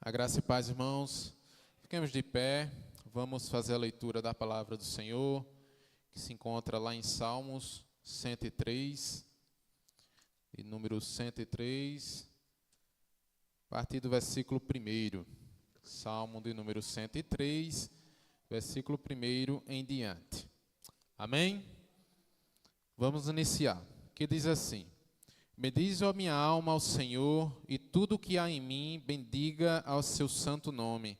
A graça e paz, irmãos. Fiquemos de pé, vamos fazer a leitura da palavra do Senhor, que se encontra lá em Salmos 103, e número 103, a partir do versículo 1. Salmo de número 103, versículo 1 em diante. Amém? Vamos iniciar, que diz assim: Bendize, ó minha alma, ao Senhor, e tudo que há em mim, bendiga ao seu santo nome.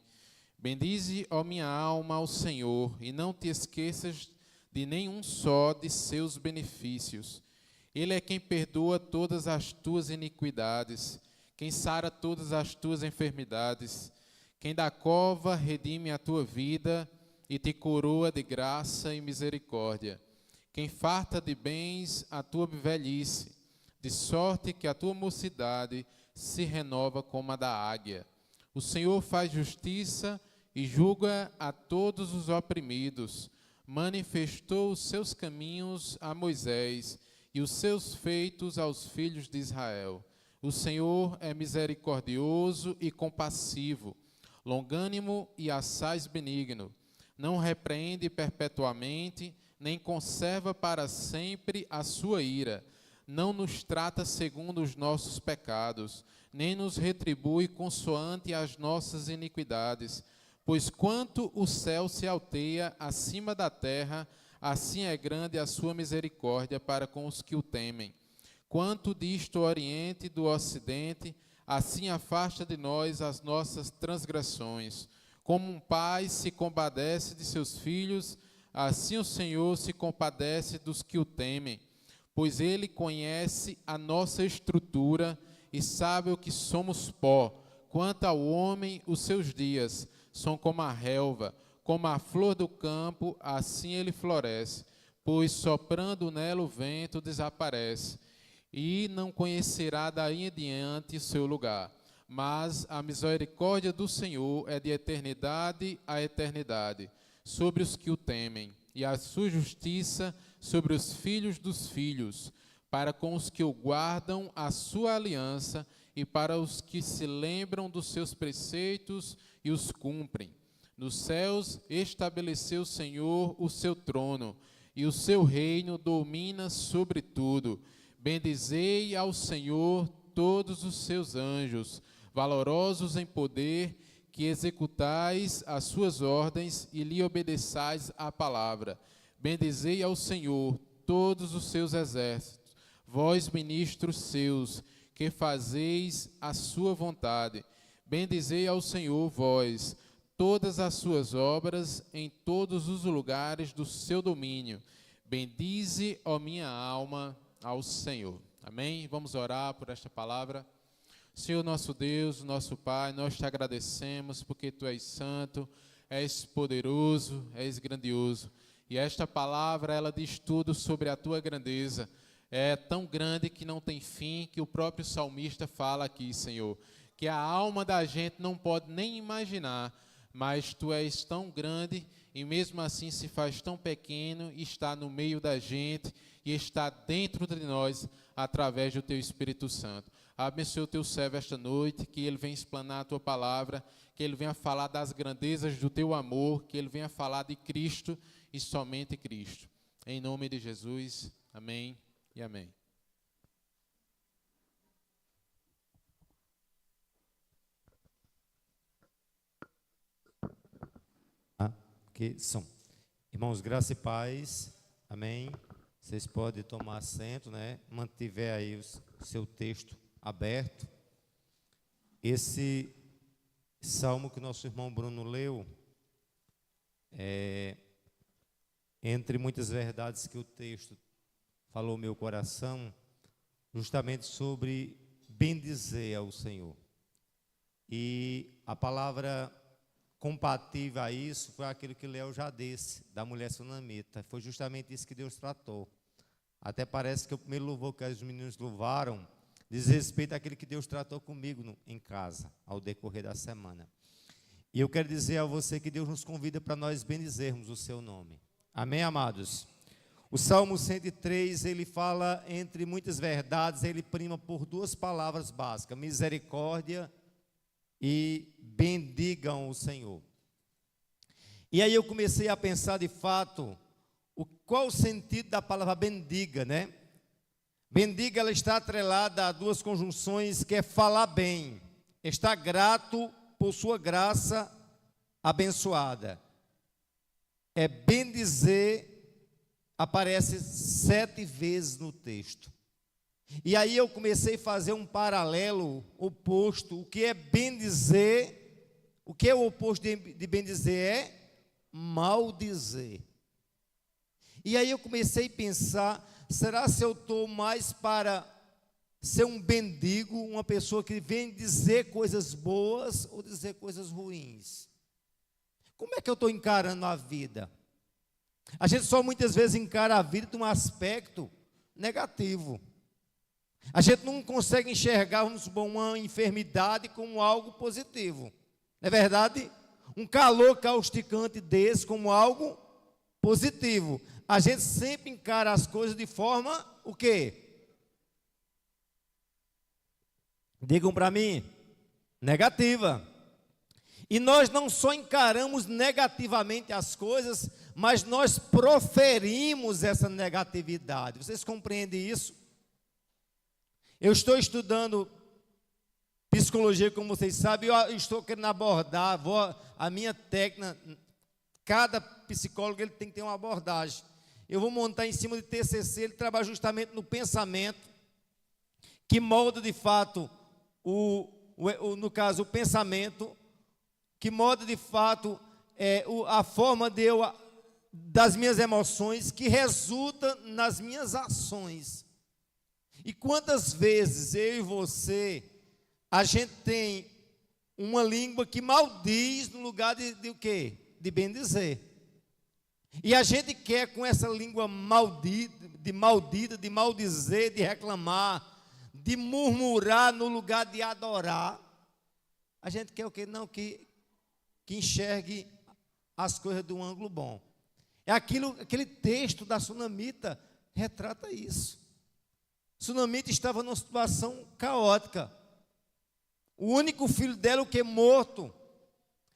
Bendize, ó minha alma, ao Senhor, e não te esqueças de nenhum só de seus benefícios. Ele é quem perdoa todas as tuas iniquidades, quem sara todas as tuas enfermidades, quem da cova redime a tua vida e te coroa de graça e misericórdia, quem farta de bens a tua velhice, de sorte que a tua mocidade se renova como a da águia. O Senhor faz justiça e julga a todos os oprimidos. Manifestou os seus caminhos a Moisés e os seus feitos aos filhos de Israel. O Senhor é misericordioso e compassivo, longânimo e assaz benigno. Não repreende perpetuamente, nem conserva para sempre a sua ira. Não nos trata segundo os nossos pecados, nem nos retribui consoante as nossas iniquidades. Pois quanto o céu se alteia acima da terra, assim é grande a sua misericórdia para com os que o temem. Quanto disto o oriente do ocidente, assim afasta de nós as nossas transgressões. Como um pai se compadece de seus filhos, assim o Senhor se compadece dos que o temem. Pois Ele conhece a nossa estrutura e sabe o que somos pó. Quanto ao homem, os seus dias são como a relva, como a flor do campo, assim ele floresce. Pois soprando nela o vento desaparece, e não conhecerá daí em diante o seu lugar. Mas a misericórdia do Senhor é de eternidade a eternidade, sobre os que o temem, e a sua justiça sobre os filhos dos filhos, para com os que o guardam a sua aliança e para os que se lembram dos seus preceitos e os cumprem. Nos céus estabeleceu o Senhor o seu trono, e o seu reino domina sobre tudo. Bendizei ao Senhor todos os seus anjos, valorosos em poder, que executais as suas ordens e lhe obedeçais a palavra. Bendizei ao Senhor todos os seus exércitos, vós ministros seus, que fazeis a sua vontade. Bendizei ao Senhor vós, todas as suas obras em todos os lugares do seu domínio. Bendize, ó minha alma, ao Senhor. Amém? Vamos orar por esta palavra. Senhor nosso Deus, nosso Pai, nós te agradecemos porque Tu és santo, és poderoso, és grandioso. E esta palavra, ela diz tudo sobre a Tua grandeza. É tão grande que não tem fim, que o próprio salmista fala aqui, Senhor, que a alma da gente não pode nem imaginar, mas Tu és tão grande e mesmo assim se faz tão pequeno e está no meio da gente e está dentro de nós através do Teu Espírito Santo. Abençoe o Teu servo esta noite, que ele venha explanar a Tua palavra, que ele venha falar das grandezas do Teu amor, que ele venha falar de Cristo e somente Cristo. Em nome de Jesus, amém e amém. Que são. Irmãos, graça e paz, amém. Vocês podem tomar assento, né? Mantiver aí o seu texto aberto. Esse salmo que o nosso irmão Bruno leu, entre muitas verdades que o texto falou ao meu coração, justamente sobre bendizer ao Senhor. E a palavra compatível a isso foi aquilo que Léo já disse, da mulher sunamita. Foi justamente isso que Deus tratou. Até parece que o primeiro louvor que os meninos louvaram diz respeito àquilo que Deus tratou comigo em casa, ao decorrer da semana. E eu quero dizer a você que Deus nos convida para nós bendizermos o seu nome. Amém, amados? O Salmo 103, ele fala, entre muitas verdades, ele prima por duas palavras básicas: misericórdia e bendigam o Senhor. E aí eu comecei a pensar de fato, qual o sentido da palavra bendiga, né? Bendiga, ela está atrelada a duas conjunções, que é falar bem, estar grato por sua graça abençoada. É bendizer, aparece 7 vezes no texto. E aí eu comecei a fazer um paralelo oposto. O que é bendizer? O que é o oposto de bendizer? É maldizer. E aí eu comecei a pensar, será se eu estou mais para ser um bendigo, uma pessoa que vem dizer coisas boas ou dizer coisas ruins? Como é que eu estou encarando a vida? A gente só muitas vezes encara a vida de um aspecto negativo. A gente não consegue enxergar, vamos supor, uma enfermidade como algo positivo. Não é verdade? Um calor causticante desse como algo positivo. A gente sempre encara as coisas de forma, o quê? Digam para mim, negativa. E nós não só encaramos negativamente as coisas, mas nós proferimos essa negatividade. Vocês compreendem isso? Eu estou estudando psicologia, como vocês sabem, eu estou querendo abordar a minha técnica. Cada psicólogo ele tem que ter uma abordagem. Eu vou montar em cima de TCC, ele trabalha justamente no pensamento, que molda de fato, no caso, o pensamento, que molda de fato a forma das minhas emoções, que resulta nas minhas ações. E quantas vezes eu e você, a gente tem uma língua que maldiz no lugar de o quê? De bendizer. E a gente quer com essa língua maldita, de maldizer, de reclamar, de murmurar no lugar de adorar. A gente quer o quê? Não, que enxergue as coisas de um ângulo bom. Aquele texto da Sunamita retrata isso. Sunamita estava numa situação caótica. O único filho dela, o que? Morto.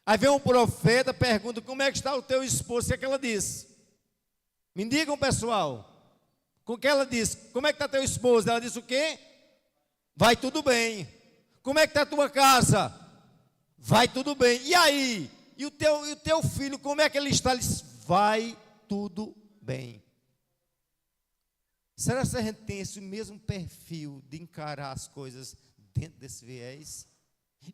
Aí vem um profeta, pergunta, como é que está o teu esposo? O que é que ela disse? Me digam, pessoal. O que ela disse? Como é que está teu esposo? Ela disse o quê? Vai tudo bem. Como é que está a tua casa? Vai tudo bem. E aí? E o teu filho, como é que ele está? Ele disse, vai tudo bem. Será que a gente tem esse mesmo perfil de encarar as coisas dentro desse viés?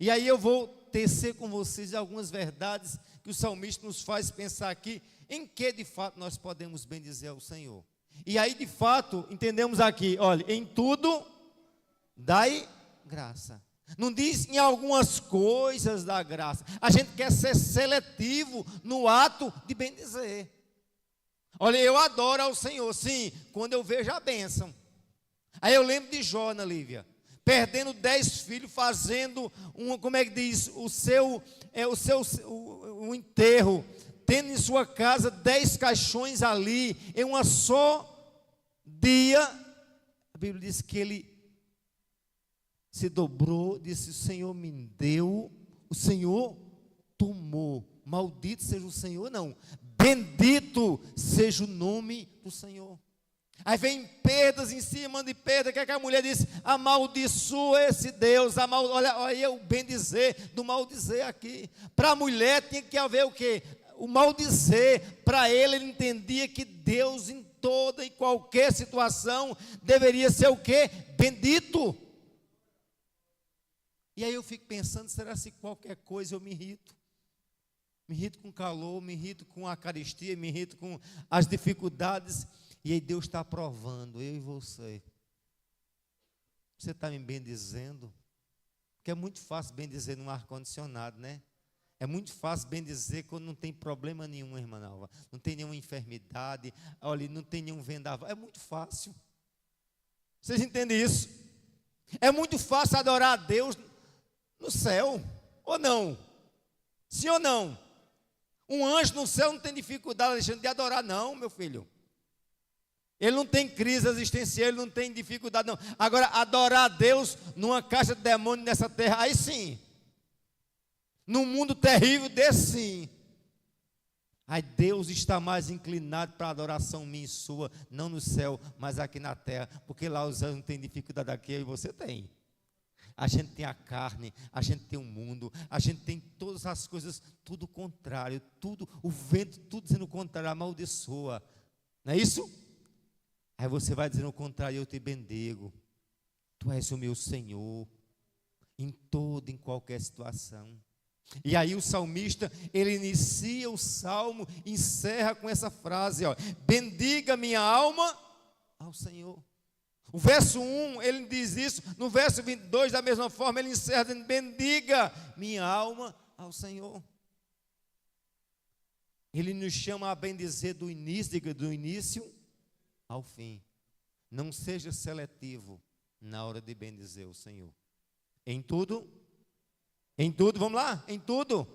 E aí eu vou tecer com vocês algumas verdades que o salmista nos faz pensar aqui, em que de fato nós podemos bendizer ao Senhor. E aí de fato, entendemos aqui, olha, em tudo dai graça. Não diz em algumas coisas da graça. A gente quer ser seletivo no ato de bendizer. Olha, eu adoro ao Senhor, sim, quando eu vejo a bênção. Aí eu lembro de Jó, Ana Lívia, perdendo 10 filhos, fazendo como é que diz, o enterro, tendo em sua casa 10 caixões ali, em uma só dia. A Bíblia diz que ele se dobrou, disse, o Senhor me deu, o Senhor tomou. Maldito seja o Senhor, não. Bendito seja o nome do Senhor. Aí vem perdas em cima de perda. O que é que a mulher disse? Amaldiçoa esse Deus. Olha o bendizer do maldizer aqui. Para a mulher tinha que haver o quê? O maldizer. Para ele entendia que Deus em toda e qualquer situação deveria ser o quê? Bendito. E aí eu fico pensando, será se qualquer coisa eu me irrito? Me irrito com calor, me irrito com a carestia, me irrito com as dificuldades. E aí Deus está provando, eu e você. Você está me bendizendo? Porque é muito fácil bendizer num ar-condicionado, né? É muito fácil bendizer quando não tem problema nenhum, irmã Nalva. Não tem nenhuma enfermidade, olha, não tem nenhum vendaval. É muito fácil. Vocês entendem isso? É muito fácil adorar a Deus no céu, ou não? Sim ou não? Um anjo no céu não tem dificuldade, Alexandre, de adorar, não, meu filho. Ele não tem crise existencial, ele não tem dificuldade, não. Agora, adorar a Deus numa caixa de demônio nessa terra, aí sim. num mundo terrível desse sim. Aí Deus está mais inclinado para a adoração minha e sua, não no céu, mas aqui na terra, porque lá os anjos não têm dificuldade aqui, e você tem. A gente tem a carne, a gente tem o mundo, a gente tem todas as coisas, tudo contrário, tudo, o vento, tudo dizendo o contrário, amaldiçoa. Não é isso? Aí você vai dizendo o contrário, eu te bendigo. Tu és o meu Senhor, em toda, em qualquer situação. E aí o salmista, ele inicia o salmo, encerra com essa frase, ó, bendiga minha alma ao Senhor. O verso 1, ele diz isso, no verso 22, da mesma forma, ele encerra dizendo, bendiga minha alma ao Senhor. Ele nos chama a bendizer do início ao fim. Não seja seletivo na hora de bendizer o Senhor. Em tudo, vamos lá? Em tudo.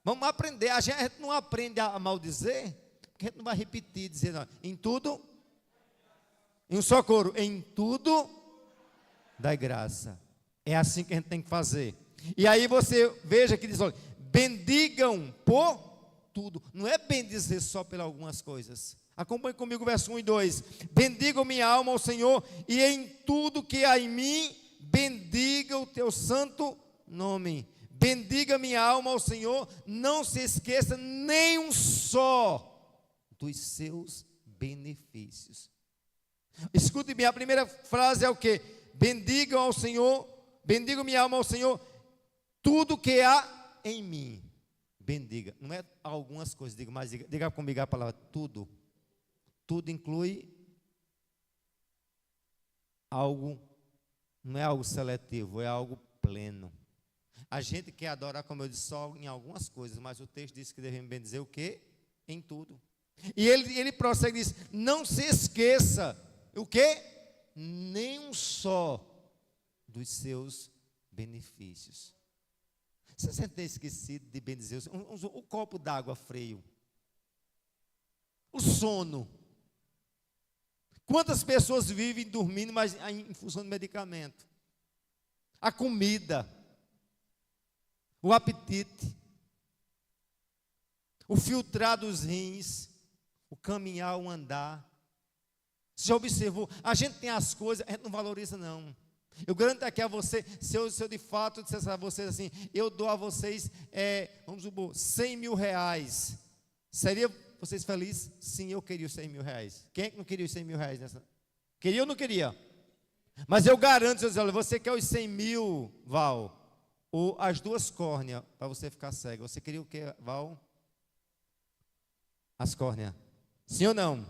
Vamos aprender. A gente não aprende a maldizer, porque a gente não vai repetir, dizer, não, em tudo, em um só coro, em tudo, dai graça. É assim que a gente tem que fazer. E aí você veja que diz, olha, bendigam por tudo. Não é bendizer só por algumas coisas. Acompanhe comigo o verso 1 e 2. Bendiga minha alma ao Senhor, e em tudo que há em mim, bendiga o teu santo nome. Bendiga minha alma ao Senhor, não se esqueça nem um só dos seus benefícios. Escute bem, a primeira frase é o que? Bendiga ao Senhor, bendiga minha alma ao Senhor, tudo que há em mim. Bendiga, não é algumas coisas, diga comigo a palavra tudo. Tudo inclui algo, não é algo seletivo, é algo pleno. A gente quer adorar, como eu disse, só em algumas coisas, mas o texto diz que devemos bendizer o quê? Em tudo. E ele prossegue e diz, não se esqueça, o quê? Nem um só dos seus benefícios. Você tem esquecido de bendizer o copo d'água frio, o sono. Quantas pessoas vivem dormindo, mas em função de medicamento? A comida, o apetite, o filtrar dos rins, o caminhar, o andar. Você já observou? A gente tem as coisas, a gente não valoriza não. Eu garanto aqui a você, se eu de fato dissesse a vocês assim, eu dou a vocês, vamos supor, 100 mil reais. Seria vocês felizes? Sim, eu queria os 100 mil reais. Quem é que não queria os 100 mil reais? Queria ou não queria? Mas eu garanto, você quer os 100 mil, Val, ou as 2 córneas, para você ficar cego. Você queria o que, Val? As córneas. Sim ou não?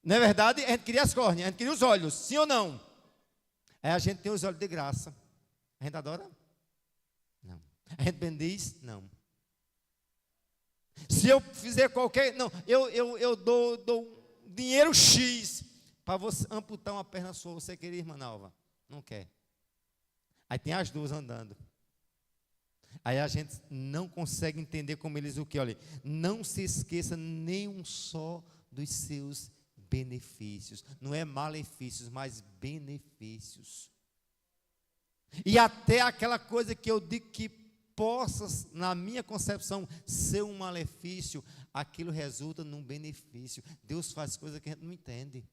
Não é verdade? A gente queria as córneas, a gente queria os olhos. Sim ou não? Aí a gente tem os olhos de graça. A gente adora? Não. A gente bendiz? Não. Se eu fizer qualquer... Não, eu dou dinheiro X para você amputar uma perna sua. Você queria, irmã Nalva? Não quer. Aí tem as 2 andando. Aí a gente não consegue entender como eles o que? Olha, não se esqueça nem um só dos seus benefícios. Não é malefícios, mas benefícios. E até aquela coisa que eu digo que possa, na minha concepção, ser um malefício, aquilo resulta num benefício. Deus faz coisas que a gente não entende.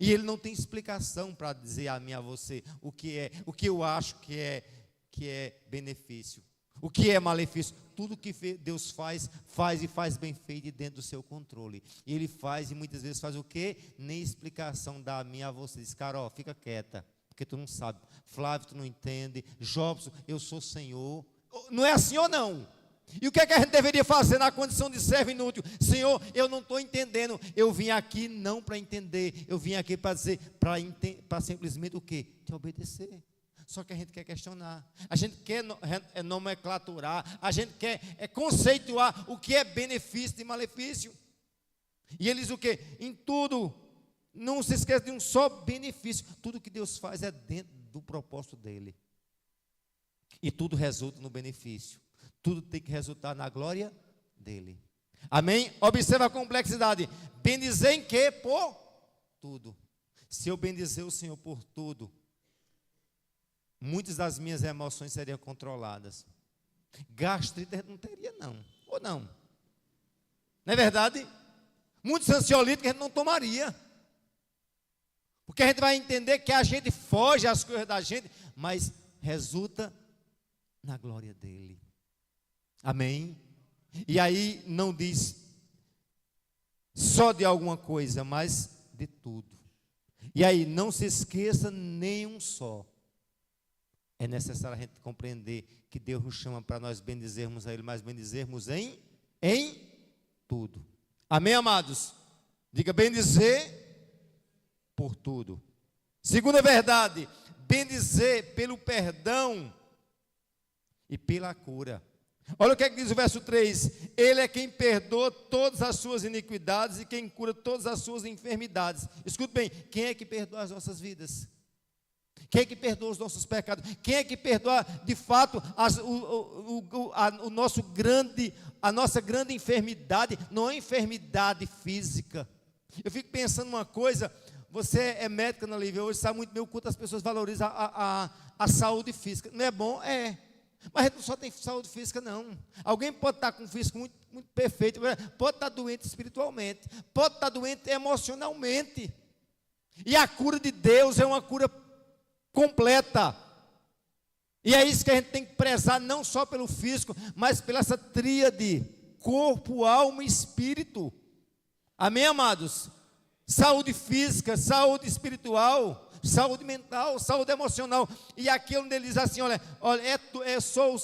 E Ele não tem explicação para dizer a mim e a você o que eu acho que é benefício. O que é malefício? Tudo que Deus faz e faz bem feito e dentro do seu controle. E Ele faz e muitas vezes faz o quê? Nem explicação dá a mim e a você. Diz, Carol, fica quieta, porque tu não sabe. Flávio, tu não entende. Jobson, eu sou Senhor. Não é assim ou não? E o que é que a gente deveria fazer na condição de servo inútil? Senhor, eu não estou entendendo. Eu vim aqui não para entender. Eu vim aqui para dizer, para simplesmente o quê? Te obedecer. Só que a gente quer questionar, a gente quer nomenclaturar, a gente quer conceituar o que é benefício e malefício. E ele diz o quê? Em tudo, não se esqueça de um só benefício. Tudo que Deus faz é dentro do propósito dele. E tudo resulta no benefício. Tudo tem que resultar na glória dele. Amém? Observa a complexidade. Bendizer em quê? Por tudo. Se eu bendizer o Senhor por tudo, muitas das minhas emoções seriam controladas. Gastrite não teria, não. Ou não? Não é verdade? Muitos ansiolíticos a gente não tomaria. Porque a gente vai entender que a gente foge às coisas da gente, mas resulta na glória dele. Amém? E aí não diz só de alguma coisa, mas de tudo. E aí não se esqueça nenhum só. É necessário a gente compreender que Deus nos chama para nós bendizermos a Ele, mas bendizermos em tudo. Amém, amados? Diga, bendizer por tudo. Segunda verdade, bendizer pelo perdão e pela cura. Olha o que é que diz o verso 3: Ele é quem perdoa todas as suas iniquidades e quem cura todas as suas enfermidades. Escute bem, quem é que perdoa as nossas vidas? Quem é que perdoa os nossos pecados? Quem é que perdoa, de fato, a nossa grande enfermidade? Não é enfermidade física. Eu fico pensando uma coisa, você é médica, Ana Lívia, hoje sabe muito bem o quanto as pessoas valorizam a saúde física. Não é bom? É. Mas a gente não só tem saúde física, não. Alguém pode estar com um físico muito, muito perfeito, pode estar doente espiritualmente, pode estar doente emocionalmente. E a cura de Deus é uma cura completa. E é isso que a gente tem que prezar, não só pelo físico, mas pela essa tríade: corpo, alma e espírito. Amém, amados? Saúde física, saúde espiritual, saúde mental, saúde emocional. E aqui onde ele diz assim, olha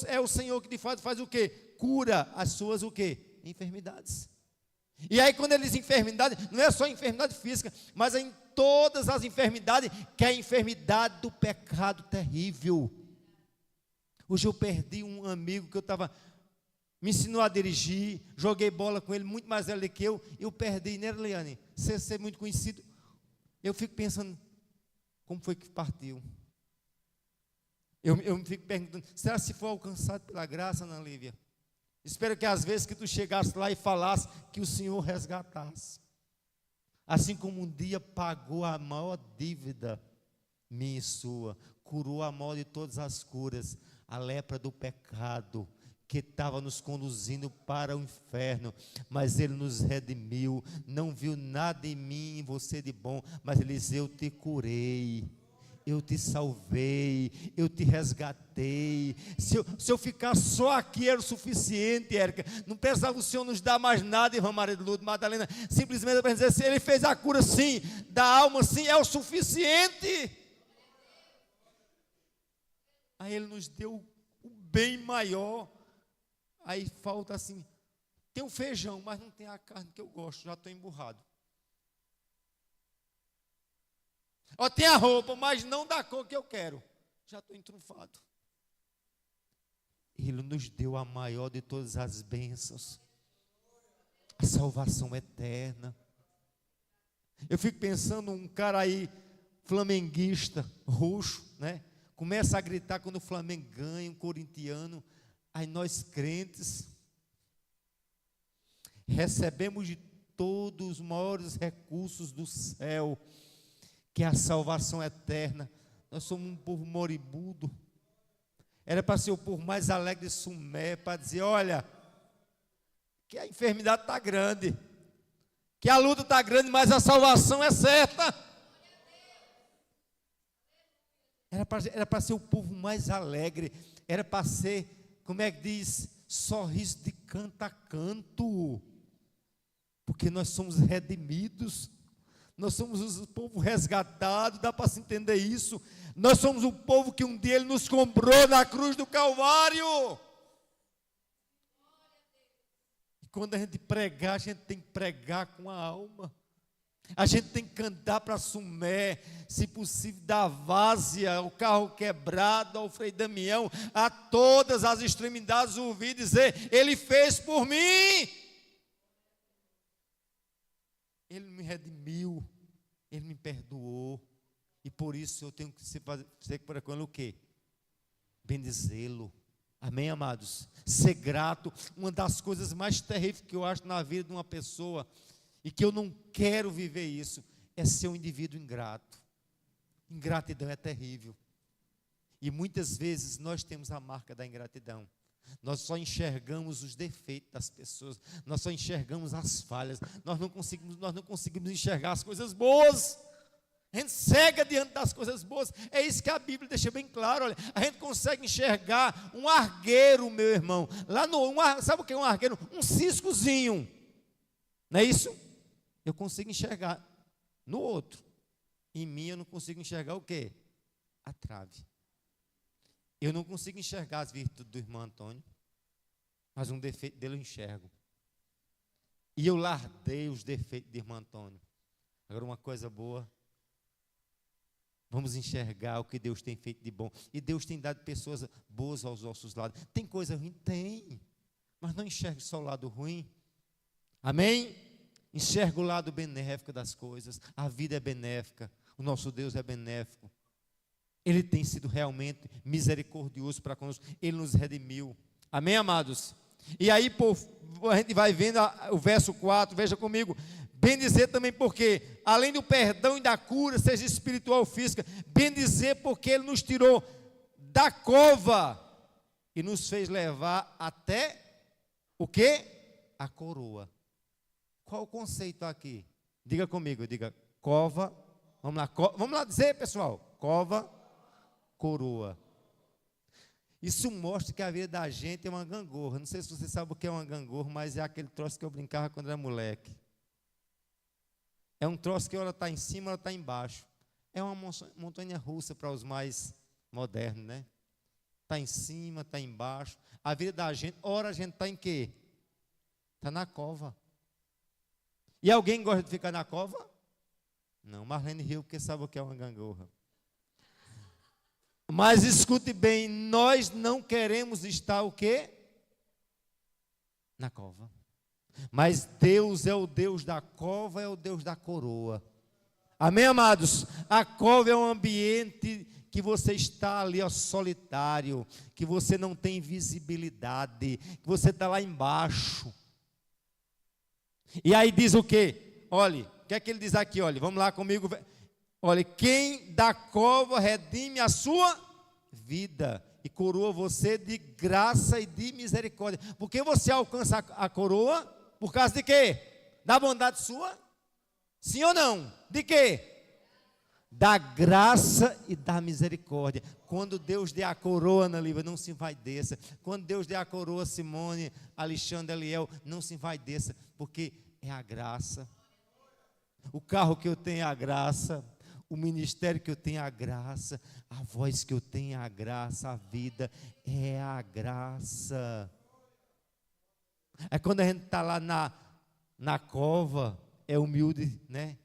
é o Senhor que de fato faz o quê? Cura as suas o quê? Enfermidades. E aí quando ele diz enfermidade, não é só enfermidade física, mas é em todas as enfermidades, que é a enfermidade do pecado terrível. Hoje eu perdi um amigo que me ensinou a dirigir, joguei bola com ele, muito mais velho do que eu perdi, né, Leane? Você ser muito conhecido, eu fico pensando, como foi que partiu? Eu me fico perguntando, será se foi alcançado pela graça, Ana Lívia? Espero que às vezes que tu chegasse lá e falasse, que o Senhor resgatasse. Assim como um dia pagou a maior dívida minha e sua, curou a maior de todas as curas, a lepra do pecado, que estava nos conduzindo para o inferno, mas Ele nos redimiu, não viu nada em mim e em você de bom, mas Ele diz, eu te curei, eu te salvei, eu te resgatei. Se eu ficar só aqui era o suficiente, Érica, não precisava o Senhor nos dar mais nada, irmã Maria de Lourdes, Madalena, simplesmente para dizer, se Ele fez a cura sim, da alma sim, é o suficiente. Aí Ele nos deu o bem maior. Aí falta assim, tem o feijão, mas não tem a carne que eu gosto, já estou emburrado. Ó, tem a roupa, mas não da cor que eu quero, já estou entrunfado. Ele nos deu a maior de todas as bênçãos, a salvação eterna. Eu fico pensando, um cara aí, flamenguista, roxo, né? Começa a gritar quando o Flamengo ganha, um corintiano. Aí nós crentes recebemos de todos os maiores recursos do céu, que é a salvação eterna. Nós somos um povo moribundo. Era para ser o povo mais alegre de Sumé, para dizer, olha, que a enfermidade está grande, que a luta está grande, mas a salvação é certa. Era para ser o povo mais alegre, era para ser, como é que diz, sorriso de canto a canto, porque nós somos redimidos, nós somos o povo resgatado, dá para se entender isso. Nós somos o povo que um dia Ele nos comprou na cruz do Calvário. E quando a gente pregar, a gente tem que pregar com a alma. A gente tem que cantar para Sumé, se possível da Várzea, o carro quebrado, ao Frei Damião, a todas as extremidades ouvir dizer, Ele fez por mim. Ele me redimiu, Ele me perdoou, e por isso eu tenho que ser para com Ele o quê? Bendizê-lo. Amém, amados? Ser grato. Uma das coisas mais terríveis que eu acho na vida de uma pessoa, e que eu não quero viver isso, é ser um indivíduo ingrato. Ingratidão é terrível. E muitas vezes nós temos a marca da ingratidão. Nós só enxergamos os defeitos das pessoas, nós só enxergamos as falhas, nós não conseguimos enxergar as coisas boas. A gente cega diante das coisas boas. É isso que a Bíblia deixa bem claro. Olha, a gente consegue enxergar um argueiro, meu irmão. Sabe o que é um argueiro? Um ciscozinho. Não é isso? Eu consigo enxergar no outro. Em mim eu não consigo enxergar o quê? A trave. Eu não consigo enxergar as virtudes do irmão Antônio, mas um defeito dele eu enxergo. E eu lardei os defeitos do irmão Antônio. Agora uma coisa boa, vamos enxergar o que Deus tem feito de bom. E Deus tem dado pessoas boas aos nossos lados. Tem coisa ruim? Tem. Mas não enxergue só o lado ruim. Amém? Enxerga o lado benéfico das coisas. A vida é benéfica. O nosso Deus é benéfico. Ele tem sido realmente misericordioso para conosco. Ele nos redimiu. Amém, amados? E aí, a gente vai vendo o verso 4, veja comigo. Bendizer também porque, além do perdão e da cura, seja espiritual ou física, bendizer porque Ele nos tirou da cova e nos fez levar até o quê? A coroa. Qual o conceito aqui? Diga comigo, diga cova. Vamos lá dizer, pessoal. Cova, coroa. Isso mostra que a vida da gente é uma gangorra. Não sei se você sabe o que é uma gangorra, mas é aquele troço que eu brincava quando era moleque. É um troço que ela está em cima, ela está embaixo. É uma montanha russa para os mais modernos, né? Está em cima, está embaixo. A vida da gente, ora a gente está em quê? Está na cova. E alguém gosta de ficar na cova? Não, Marlene riu porque sabe o que é uma gangorra. Mas escute bem, nós não queremos estar o quê? Na cova. Mas Deus é o Deus da cova, é o Deus da coroa. Amém, amados? A cova é um ambiente que você está ali, ó, solitário, que você não tem visibilidade, que você está lá embaixo. E aí diz o quê? Olha, o que é que ele diz aqui? Olha, vamos lá comigo. Olha, quem da cova redime a sua vida e coroa você de graça e de misericórdia. Porque você alcança a coroa por causa de quê? Da bondade sua? Sim ou não? De quê? Da graça e da misericórdia. Quando Deus der a coroa, Ana Lívia, não se envaideça. Quando Deus der a coroa, Simone, Alexandre, Eliel, não se envaideça, porque é a graça. O carro que eu tenho é a graça, o ministério que eu tenho é a graça, a voz que eu tenho é a graça, a vida é a graça. É quando a gente está lá na cova, é humilde, né?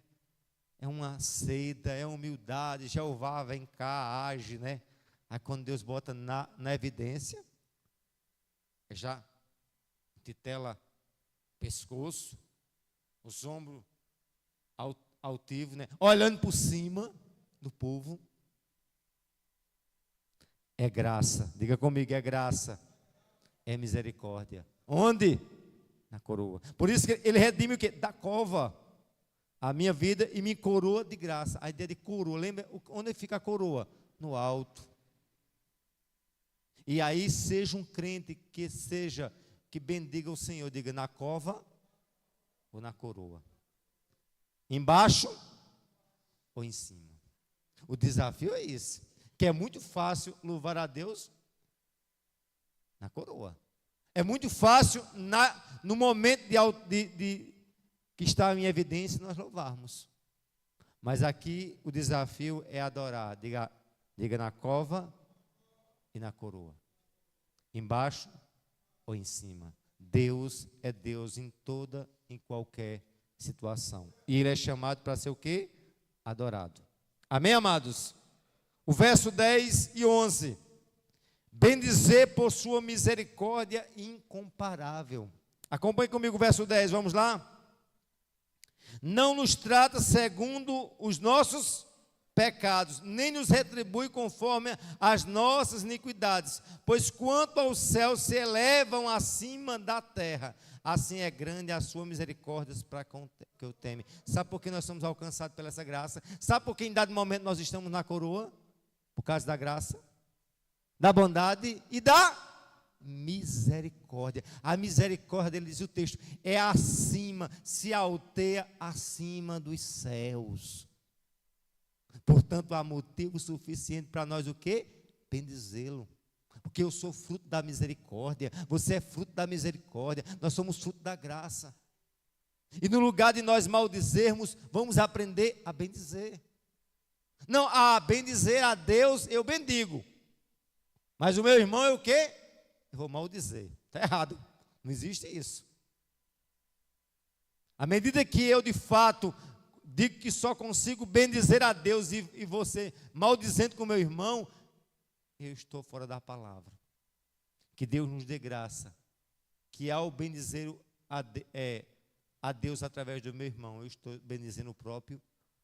É uma seita, é humildade. Jeová, vem cá, age, né? Aí quando Deus bota na evidência, já titela pescoço, os ombros altivos, né? Olhando por cima do povo. É graça. Diga comigo, é graça. É misericórdia. Onde? Na coroa. Por isso que ele redime o quê? Da cova. A minha vida e me coroa de graça. A ideia de coroa, lembra? Onde fica a coroa? No alto. E aí seja um crente que bendiga o Senhor, diga na cova ou na coroa. Embaixo ou em cima. O desafio é esse, que é muito fácil louvar a Deus na coroa. É muito fácil no momento que está em evidência nós louvarmos. Mas aqui o desafio é adorar. Diga na cova e na coroa. Embaixo ou em cima. Deus é Deus em qualquer situação. E Ele é chamado para ser o quê? Adorado. Amém, amados? O verso 10 e 11. Bendizer por sua misericórdia incomparável. Acompanhe comigo o verso 10, vamos lá? Não nos trata segundo os nossos pecados, nem nos retribui conforme as nossas iniquidades, pois quanto aos céus se elevam acima da terra, assim é grande a sua misericórdia para com que eu teme. Sabe por que nós somos alcançados pela essa graça? Sabe por que em dado momento nós estamos na coroa? Por causa da graça? da bondade e da misericórdia. A misericórdia dele, diz o texto, é acima, se alteia acima dos céus. Portanto, há motivo suficiente para nós o quê? Bendizê-lo. Porque eu sou fruto da misericórdia, você é fruto da misericórdia, nós somos fruto da graça. E no lugar de nós maldizermos, vamos aprender a bendizer. Não, a bendizer a Deus, eu bendigo. Mas o meu irmão é o quê? Eu vou maldizer. Está errado. Não existe isso. À medida que eu, de fato, digo que só consigo bendizer a Deus e você maldizendo com o meu irmão, eu estou fora da palavra. Que Deus nos dê graça. Que ao bendizer a Deus através do meu irmão, eu estou bendizendo o próprio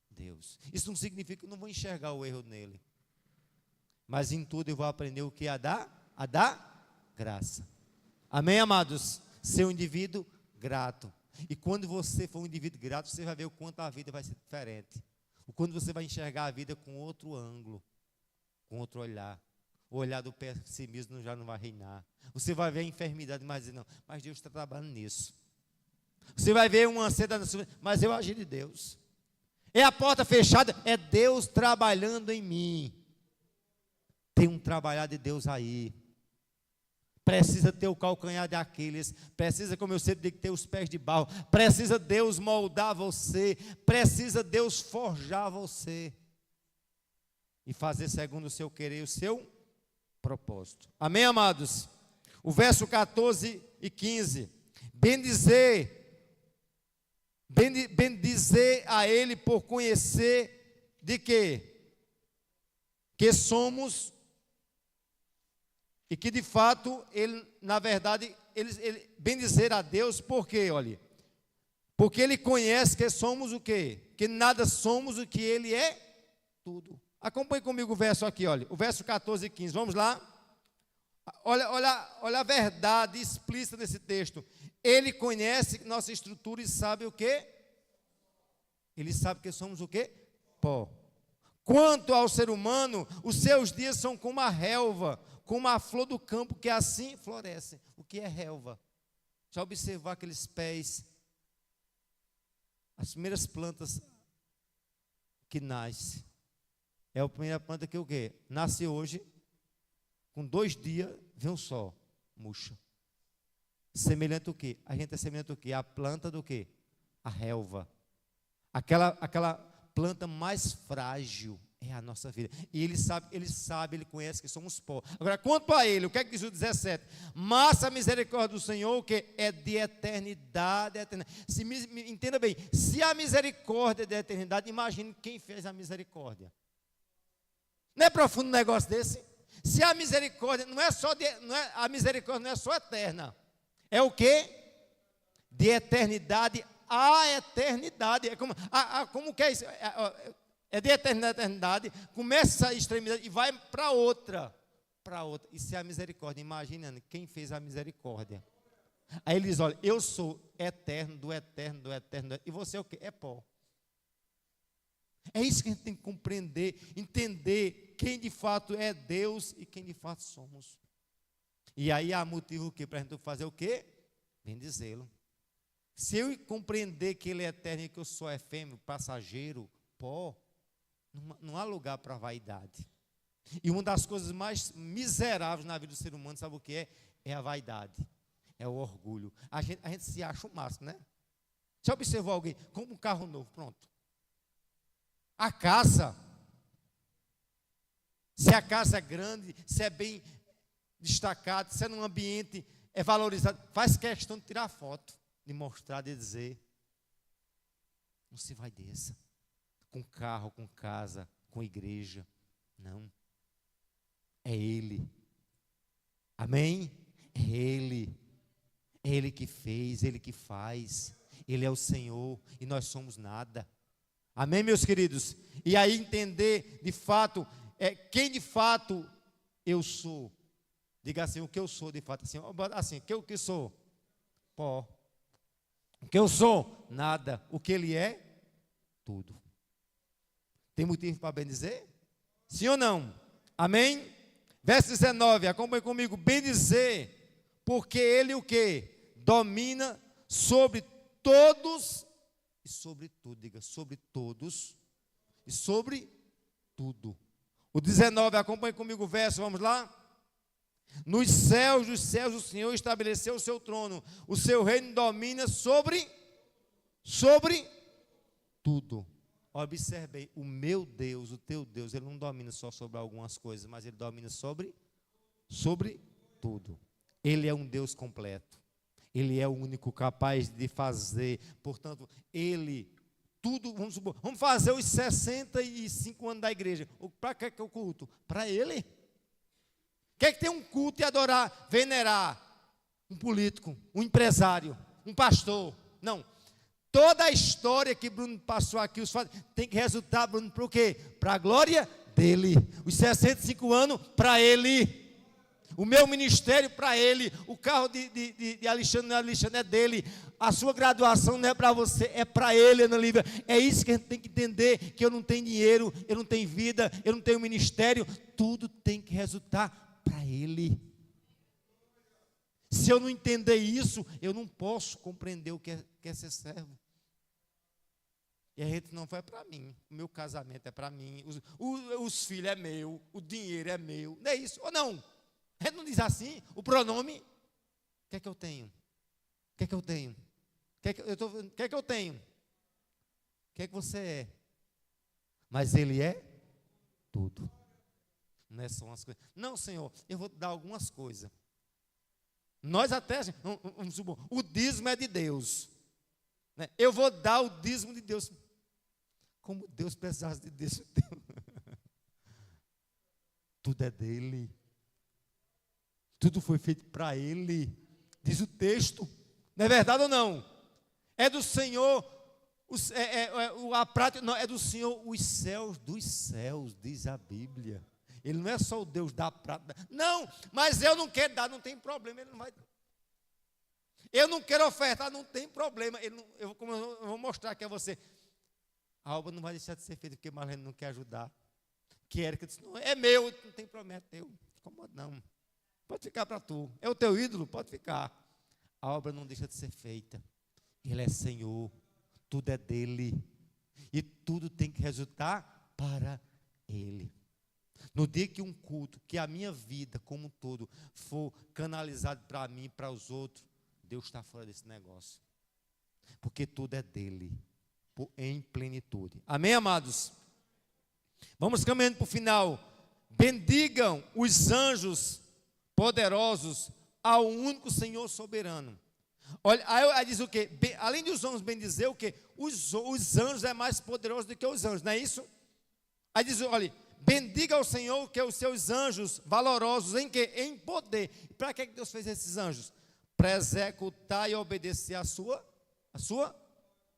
Deus. Isso não significa que eu não vou enxergar o erro nele. Mas em tudo eu vou aprender o que? A dar graça. Amém, amados? Ser um indivíduo grato. E quando você for um indivíduo grato, você vai ver o quanto a vida vai ser diferente. O quanto você vai enxergar a vida com outro ângulo, com outro olhar. O olhar do pessimismo já não vai reinar. Você vai ver a enfermidade, mas dizer, não, mas Deus está trabalhando nisso. Você vai ver uma ansiedade, mas eu agi de Deus. É a porta fechada, é Deus trabalhando em mim. Tem um trabalhar de Deus aí. Precisa ter o calcanhar de Aquiles. Precisa, como eu sempre digo, ter os pés de barro. Precisa Deus moldar você. Precisa Deus forjar você. E fazer segundo o seu querer e o seu propósito. Amém, amados? O verso 14 e 15. Bendizer a Ele por conhecer de quê? Que somos e que de fato Ele, na verdade, ele bendizer a Deus, por quê? Olha, porque Ele conhece que somos o quê? Que nada somos o que Ele é tudo. Acompanhe comigo o verso aqui, olha, o verso 14 e 15, vamos lá. Olha a verdade explícita desse texto. Ele conhece nossa estrutura e sabe o quê? Ele sabe que somos o quê? Pó. Quanto ao ser humano, os seus dias são como a relva, como a flor do campo que assim floresce. O que é relva? Já observar aqueles pés, as primeiras plantas que nascem. É a primeira planta que o quê? Nasce hoje, com 2 dias, vem um sol, murcha. Semelhante ao quê? A gente é semelhante ao quê? A planta do quê? A relva. Aquela planta mais frágil é a nossa vida. E ele sabe, ele conhece que somos pó. Agora, quanto a ele, o que é que diz o 17? Mas a misericórdia do Senhor, o que? É de eternidade a eternidade. Entenda bem, se a misericórdia é de eternidade, imagine quem fez a misericórdia. Não é profundo um negócio desse? Se a misericórdia a misericórdia não é só eterna, é o quê? De eternidade a eternidade. É como que é isso? É de eternidade a eternidade, começa a extremidade e vai para outra. E se a misericórdia, imagina quem fez a misericórdia. Aí ele diz, olha, eu sou eterno, do eterno, do eterno. E você é o quê? É pó. É isso que a gente tem que compreender, entender quem de fato é Deus e quem de fato somos. E aí há motivo para a gente fazer o quê? Bendizê-lo. Se eu compreender que Ele é eterno e que eu sou efêmero, passageiro, pó, não há lugar para vaidade. E uma das coisas mais miseráveis na vida do ser humano, sabe o que é? É a vaidade, é o orgulho. A gente se acha o máximo, né? Já observou alguém? Como um carro novo, pronto. A casa, se a casa é grande, se é bem destacado, se é num ambiente é valorizado, faz questão de tirar foto, de mostrar, de dizer. Não se vai dessa. Com carro, com casa, com igreja. Não. É Ele. Amém? É Ele. É Ele que fez, Ele que faz. Ele é o Senhor e nós somos nada. Amém, meus queridos? E aí entender, de fato, quem de fato eu sou. Diga assim, o que eu sou de fato. Assim, o que eu sou? Pó. O que eu sou? Nada. O que Ele é? Tudo. Tem motivo para bendizer? Sim ou não? Amém? Verso 19, acompanhe comigo. Bendizer, porque ele o quê? Domina sobre todos e sobre tudo. Diga, sobre todos e sobre tudo. O 19, acompanhe comigo o verso, vamos lá? Nos céus dos céus o Senhor estabeleceu o seu trono. O seu reino domina sobre tudo. Observei, o meu Deus, o teu Deus, ele não domina só sobre algumas coisas, mas ele domina sobre tudo. Ele é um Deus completo. Ele é o único capaz de fazer. Portanto, ele, tudo, vamos fazer os 65 anos da igreja. Para que é o culto? Para ele. Quer que tem um culto e adorar, venerar um político, um empresário, um pastor? Não. Toda a história que Bruno passou aqui, tem que resultar, Bruno, para o quê? Para a glória dele. Os 65 anos, para ele. O meu ministério, para ele. O carro de Alexandre, não é Alexandre, é dele. A sua graduação não é para você, é para ele, Ana Lívia. É isso que a gente tem que entender, que eu não tenho dinheiro, eu não tenho vida, eu não tenho ministério. Tudo tem que resultar para ele. Se eu não entender isso, eu não posso compreender o que é ser servo. E a gente não foi para mim, o meu casamento é para mim, os filhos é meu, o dinheiro é meu, não é isso? Ou não? A gente não diz assim, o pronome, o que é que eu tenho? O que é que eu tenho? O que é que eu tenho? O que é que você é? Mas ele é tudo. Não é só umas coisas. Não, Senhor, eu vou te dar algumas coisas. Nós até, vamos supor, o dízimo é de Deus. Né? Eu vou dar o dízimo de Deus. Como Deus precisasse de Deus. Tudo é dele. Tudo foi feito para ele. Diz o texto. Não é verdade ou não? É do Senhor, a prática, não, é do Senhor os céus dos céus, diz a Bíblia. Ele não é só o Deus da prata. Não, mas eu não quero dar, não tem problema, ele não vai. Eu não quero ofertar, não tem problema. Eu vou mostrar aqui a você. A obra não vai deixar de ser feita porque Marlene não quer ajudar. Que Érica disse, não, é meu, não tem problema, é teu. Incomoda não. Pode ficar para tu. É o teu ídolo, pode ficar. A obra não deixa de ser feita. Ele é Senhor, tudo é dele. E tudo tem que resultar para ele. No dia que um culto, que a minha vida como um todo for canalizado para mim e para os outros, Deus está fora desse negócio. Porque tudo é dele, em plenitude. Amém, amados? Vamos caminhando para o final. Bendigam os anjos poderosos ao único Senhor soberano. Olha, aí diz o quê? Além de os anjos bendizer, o quê? Os anjos é mais poderoso do que os anjos, não é isso? Aí diz, olha, bendiga ao Senhor que os seus anjos valorosos em quê? Em poder. Para que Deus fez esses anjos? Para executar e obedecer a sua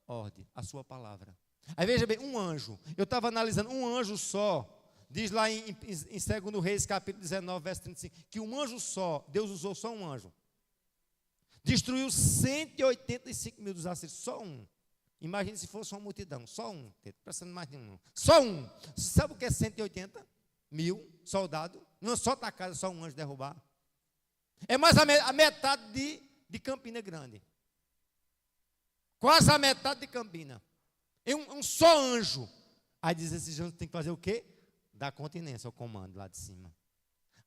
ordem, a sua palavra. Aí veja bem, um anjo. Eu estava analisando, um anjo só, diz lá em 2 Reis, capítulo 19, verso 35, que um anjo só, Deus usou só um anjo. Destruiu 185 mil dos assírios, só um. Imagine se fosse uma multidão, só um, pensando mais nenhum. Só um. Você sabe o que é 180 mil soldados? Não só atacar, só um anjo derrubar. É mais a metade de Campina Grande. Quase a metade de Campina. É um só anjo. Aí diz, esses anjos tem que fazer o quê? Dar continência ao comando lá de cima.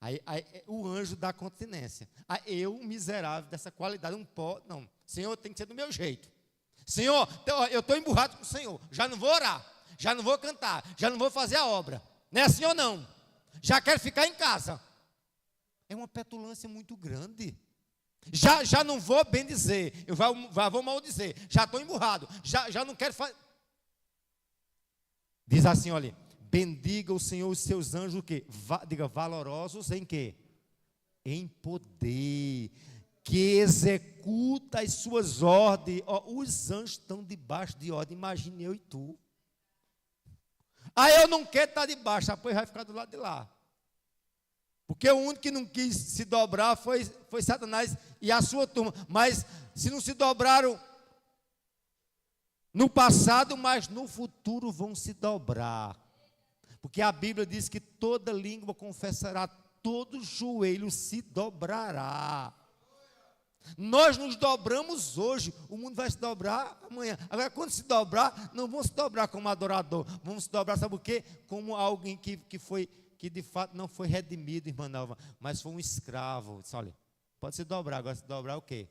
Aí o anjo dá continência. Aí eu, miserável dessa qualidade, não, Senhor, tem que ser do meu jeito. Senhor, eu estou emburrado com o Senhor. Já não vou orar, já não vou cantar, já não vou fazer a obra. Não é assim ou não? Já quero ficar em casa. É uma petulância muito grande. Já não vou bem dizer, eu vou mal dizer. Já estou emburrado, já não quero fazer. Diz assim, olha, bendiga o Senhor os seus anjos, o quê? Diga, valorosos em quê? Em poder, que executa as suas ordens. Os anjos estão debaixo de ordem, imagine eu e tu. Eu não quero estar debaixo, depois vai ficar do lado de lá. Porque o único que não quis se dobrar foi Satanás e a sua turma. Mas se não se dobraram no passado, mas no futuro vão se dobrar. Porque a Bíblia diz que toda língua confessará todo joelho se dobrará. Nós nos dobramos hoje, o mundo vai se dobrar amanhã. Agora, quando se dobrar, não vamos se dobrar como adorador, vamos se dobrar, sabe o quê? Como alguém que de fato não foi redimido, irmã Nalva, mas foi um escravo. Disse, olha, pode se dobrar, agora se dobrar o quê?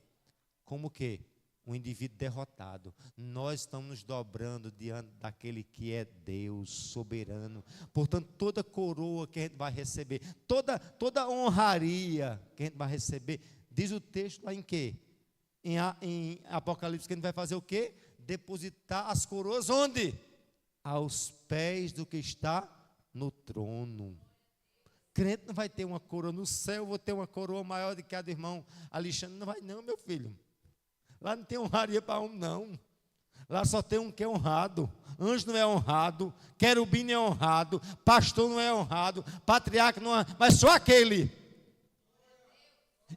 Como o quê? Um indivíduo derrotado. Nós estamos nos dobrando diante daquele que é Deus soberano. Portanto, toda coroa que a gente vai receber, toda honraria que a gente vai receber, diz o texto lá em quê? Em Apocalipse, que a gente vai fazer o quê? Depositar as coroas onde? Aos pés do que está no trono. Crente não vai ter uma coroa no céu, vou ter uma coroa maior do que a do irmão Alexandre. Não vai não, meu filho. Lá não tem honraria para um, não. Lá só tem um que é honrado. Anjo não é honrado, querubim não é honrado, pastor não é honrado, patriarca não é, mas só aquele.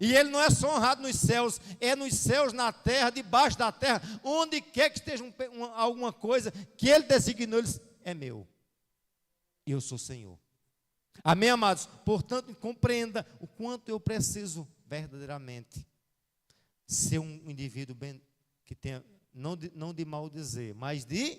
E ele não é só honrado nos céus, é nos céus, na terra, debaixo da terra, onde quer que esteja alguma coisa que ele designou, ele diz, é meu. E eu sou Senhor. Amém, amados? Portanto, compreenda o quanto eu preciso verdadeiramente ser um indivíduo bem, que tenha, não de mal dizer, mas de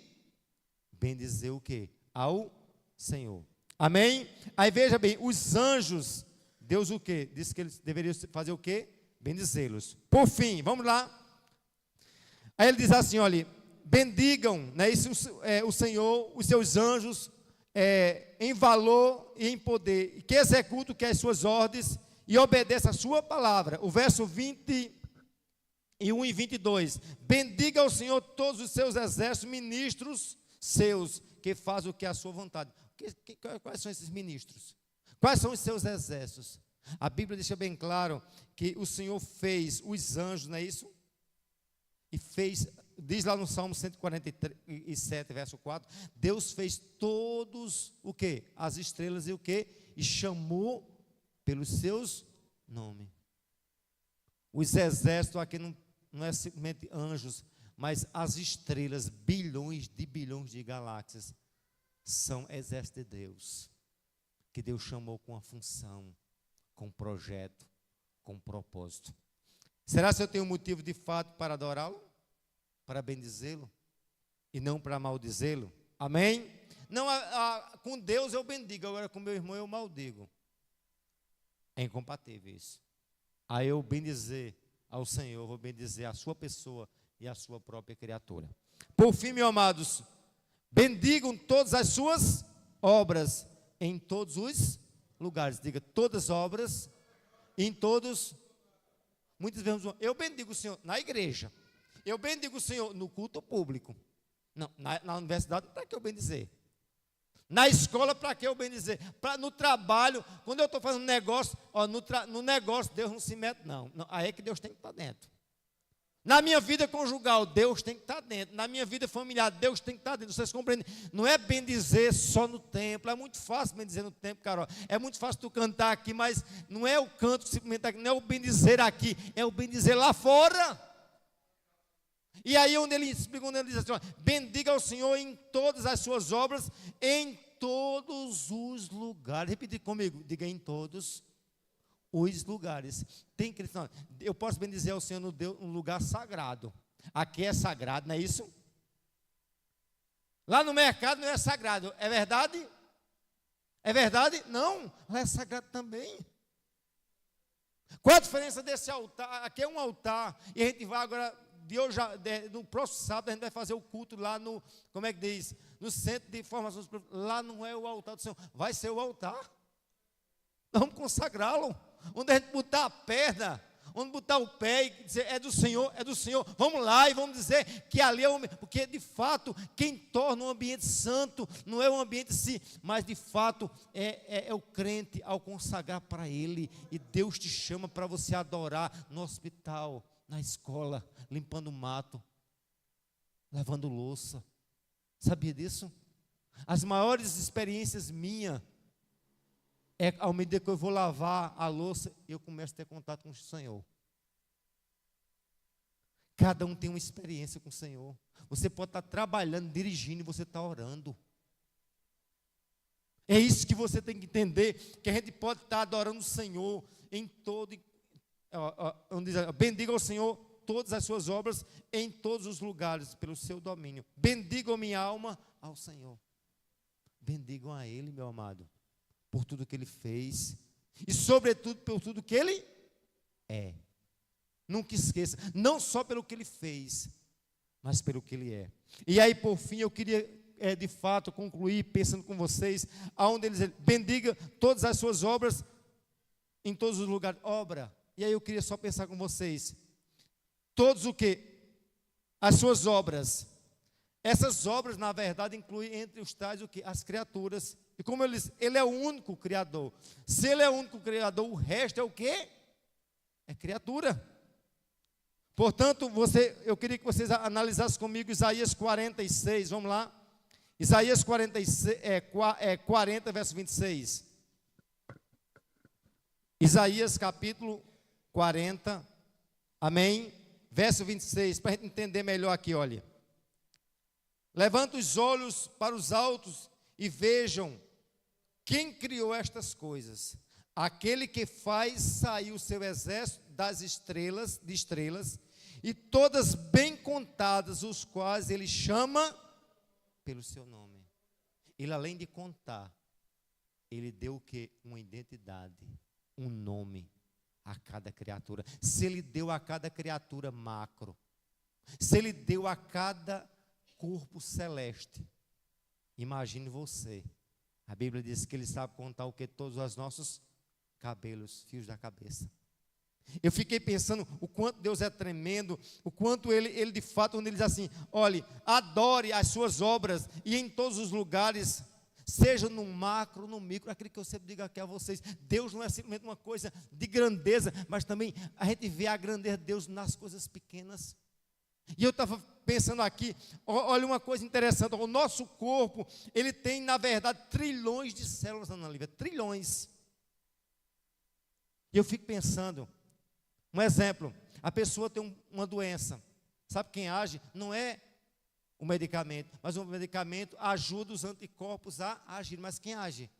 bem dizer o quê? Ao Senhor. Amém? Aí veja bem, os anjos, Deus o quê? Disse que eles deveriam fazer o quê? Bendizê-los. Por fim, vamos lá. Aí ele diz assim, olha, bendigam, né, isso, o Senhor, os seus anjos, em valor e em poder, que executam que as suas ordens e obedeça a sua palavra. O verso 21 e 22. Bendiga ao Senhor todos os seus exércitos, ministros seus, que fazem o que é a sua vontade. Quais são esses ministros? Quais são os seus exércitos? A Bíblia deixa bem claro que o Senhor fez os anjos, não é isso? E fez, diz lá no Salmo 147, verso 4, Deus fez todos o quê? As estrelas e o quê? E chamou pelos seus nomes. Os exércitos aqui não é simplesmente anjos, mas as estrelas, bilhões de galáxias, são exército de Deus, que Deus chamou com a função, com um projeto, com um propósito. Será que eu tenho motivo de fato para adorá-lo? Para bendizê-lo? E não para maldizê-lo? Amém? Não, com Deus eu bendigo, agora com meu irmão eu maldigo. É incompatível isso. Aí eu bendizer ao Senhor, vou bendizer a sua pessoa e a sua própria criatura. Por fim, meus amados, bendigam todas as suas obras em todos os lugares. Diga, todas as obras, em todos. Muitas vezes eu bendigo o Senhor na igreja. Eu bendigo o Senhor no culto público. Não, na universidade, para que eu bendizer? Na escola, para que eu bendizer? No trabalho, quando eu estou fazendo negócio, no negócio, Deus não se mete, não. Aí é que Deus tem que estar dentro. Na minha vida conjugal, Deus tem que estar dentro. Na minha vida familiar, Deus tem que estar dentro. Vocês compreendem? Não é bendizer só no templo. É muito fácil bendizer no templo, Carol. É muito fácil tu cantar aqui, mas não é o canto simplesmente aqui, não é o bendizer aqui, é o bendizer lá fora. E aí onde ele diz assim, ó, bendiga ao Senhor em todas as suas obras, em todos os lugares. Repita comigo, diga em todos os lugares. Tem cristão, eu posso bendizer ao Senhor no lugar sagrado. Aqui é sagrado, não é isso? Lá no mercado não é sagrado, é verdade? É verdade? Não, lá é sagrado também. Qual a diferença desse altar? Aqui é um altar, e a gente vai agora, no próximo sábado, a gente vai fazer o culto lá no, como é que diz? No centro de formação. Lá não é o altar do Senhor, vai ser o altar. Nós vamos consagrá-lo. Onde a gente botar a perna, onde botar o pé e dizer, é do Senhor, é do Senhor. Vamos lá e vamos dizer que ali é o... Porque de fato, quem torna um ambiente santo, não é o ambiente em si, mas de fato é o crente ao consagrar para Ele. E Deus te chama para você adorar no hospital, na escola, limpando o mato, lavando louça. Sabia disso? As maiores experiências minhas é ao medida que eu vou lavar a louça, eu começo a ter contato com o Senhor. Cada um tem uma experiência com o Senhor. Você pode estar trabalhando, dirigindo, e você está orando. É isso que você tem que entender, que a gente pode estar adorando o Senhor em todo, bendiga ao Senhor todas as suas obras em todos os lugares, pelo seu domínio. Bendigam minha alma ao Senhor. Bendigam a Ele, meu amado, por tudo que Ele fez, e sobretudo por tudo que Ele é. Nunca esqueça, não só pelo que Ele fez, mas pelo que Ele é. E aí, por fim, eu queria, de fato, concluir pensando com vocês, aonde Ele diz, bendiga todas as suas obras, em todos os lugares, obra. E aí eu queria só pensar com vocês, todos o que? As suas obras. Essas obras, na verdade, incluem entre os tais o que? As criaturas. E como ele diz, Ele é o único Criador. Se Ele é o único Criador, o resto é o quê? É criatura. Portanto, eu queria que vocês analisassem comigo Isaías 46, vamos lá. Isaías 46, 40, verso 26. Isaías capítulo 40, amém? Verso 26, para a gente entender melhor aqui, olha. Levanta os olhos para os altos e vejam quem criou estas coisas. Aquele que faz sair o seu exército das estrelas, e todas bem contadas, os quais Ele chama pelo seu nome. Ele, além de contar, Ele deu o quê? Uma identidade, um nome a cada criatura. Se Ele deu a cada criatura macro, se Ele deu a cada corpo celeste, imagine você. A Bíblia diz que Ele sabe contar o que? Todos os nossos cabelos, fios da cabeça. Eu fiquei pensando o quanto Deus é tremendo, o quanto Ele de fato, quando Ele diz assim, olhe, adore as suas obras, e em todos os lugares, seja no macro, no micro, aquilo que eu sempre digo aqui a vocês, Deus não é simplesmente uma coisa de grandeza, mas também a gente vê a grandeza de Deus nas coisas pequenas. E eu estava pensando aqui, olha uma coisa interessante, o nosso corpo, ele tem na verdade trilhões de células, Ana Lívia, trilhões. E eu fico pensando, um exemplo, a pessoa tem uma doença, sabe quem age? Não é o medicamento, mas o medicamento ajuda os anticorpos a agir, mas quem age?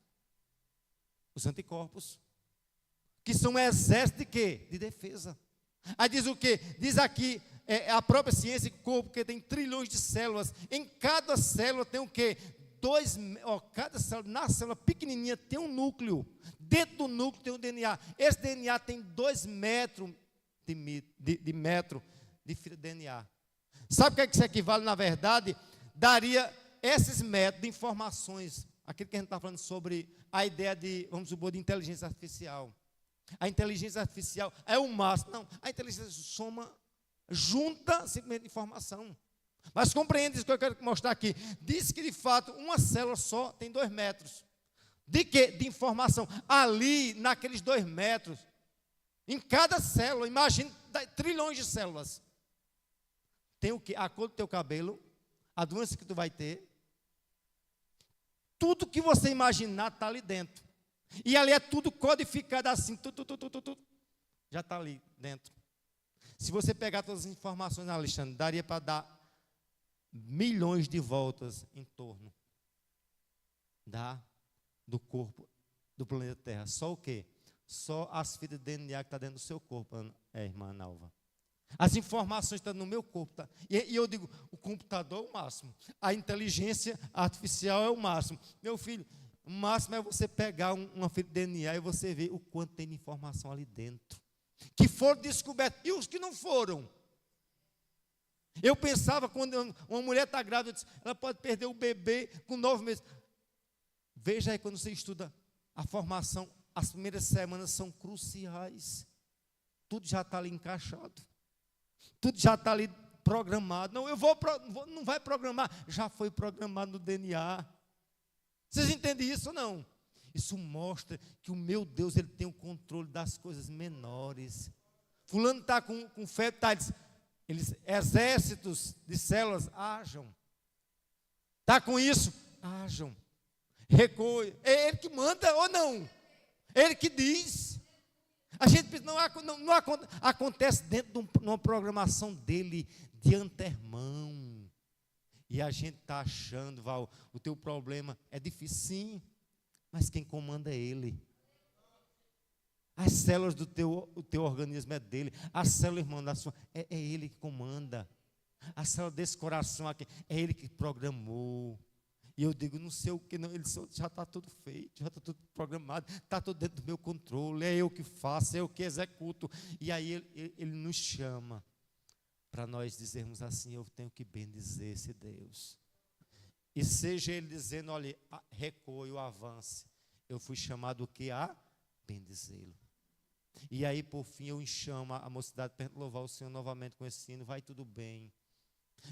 Os anticorpos, que são um exército de quê? De defesa. Aí diz o quê? Diz aqui, a própria ciência, que o corpo que tem trilhões de células, em cada célula tem o quê? Cada célula, na célula pequenininha tem um núcleo, dentro do núcleo tem um DNA, esse DNA tem 2 metros de metro de fio de DNA. Sabe o que é que isso equivale, na verdade? Daria esses metros de informações, aquilo que a gente está falando sobre a ideia de, vamos supor, de inteligência artificial. A inteligência artificial é o máximo. Não, a inteligência junta simplesmente informação. Mas compreende isso que eu quero mostrar aqui. Diz que, de fato, uma célula só tem 2 metros. De quê? De informação. Ali, naqueles 2 metros, em cada célula, imagine trilhões de células. Tem o quê? A cor do teu cabelo, a doença que tu vai ter. Tudo que você imaginar está ali dentro. E ali é tudo codificado assim. Já está ali dentro. Se você pegar todas as informações, Alexandre, daria para dar milhões de voltas em torno do corpo do planeta Terra. Só o quê? Só as fitas de DNA que está dentro do seu corpo, irmã Nalva. As informações estão no meu corpo. Tá? E eu digo, o computador é o máximo. A inteligência artificial é o máximo. Meu filho, o máximo é você pegar uma fita de DNA e você ver o quanto tem de informação ali dentro. Que foram descobertos. E os que não foram? Eu pensava, quando uma mulher está grávida, ela pode perder o bebê com 9 meses. Veja aí, quando você estuda a formação, as primeiras semanas são cruciais. Tudo já está ali encaixado. Tudo já está ali programado. Não, não vai programar. Já foi programado no DNA. Vocês entendem isso ou não? Isso mostra que o meu Deus, Ele tem o controle das coisas menores. Fulano está com febre, exércitos de células, ajam. Está com isso? Ajam. Recolhe. É Ele que manda ou não? É Ele que diz. A gente pensa, não acontece dentro de uma programação dele de antemão. E a gente está achando, Val, o teu problema é difícil. Sim, mas quem comanda é Ele. As células do teu organismo é dele. A célula, irmão, é Ele que comanda. A célula desse coração aqui, é Ele que programou. E eu digo, não sei o que, não. Ele já está tudo feito, já está tudo programado, está tudo dentro do meu controle, é eu que faço, é eu que executo. E aí ele nos chama para nós dizermos assim: eu tenho que bendizer esse Deus. E seja Ele dizendo, olha, recue ou avance, eu fui chamado o que? A bendizê-lo. E aí, por fim, eu enxamo a mocidade para louvar o Senhor novamente com esse hino. Vai tudo bem.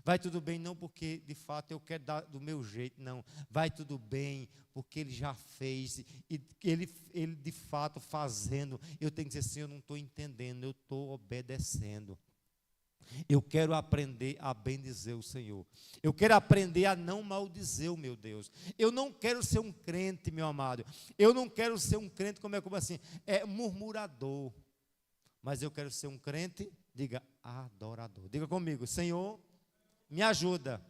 Vai tudo bem não porque, de fato, eu quero dar do meu jeito, não. Vai tudo bem porque Ele já fez. E Ele de fato, fazendo, eu tenho que dizer assim, eu não estou entendendo, eu estou obedecendo. Eu quero aprender a bendizer o Senhor. Eu quero aprender a não maldizer o meu Deus. Eu não quero ser um crente, meu amado. Eu não quero ser um crente, como assim? Murmurador. Mas eu quero ser um crente, diga, adorador. Diga comigo, Senhor, me ajuda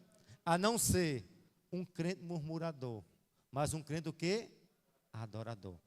a não ser um crente murmurador, mas um crente o quê? Adorador.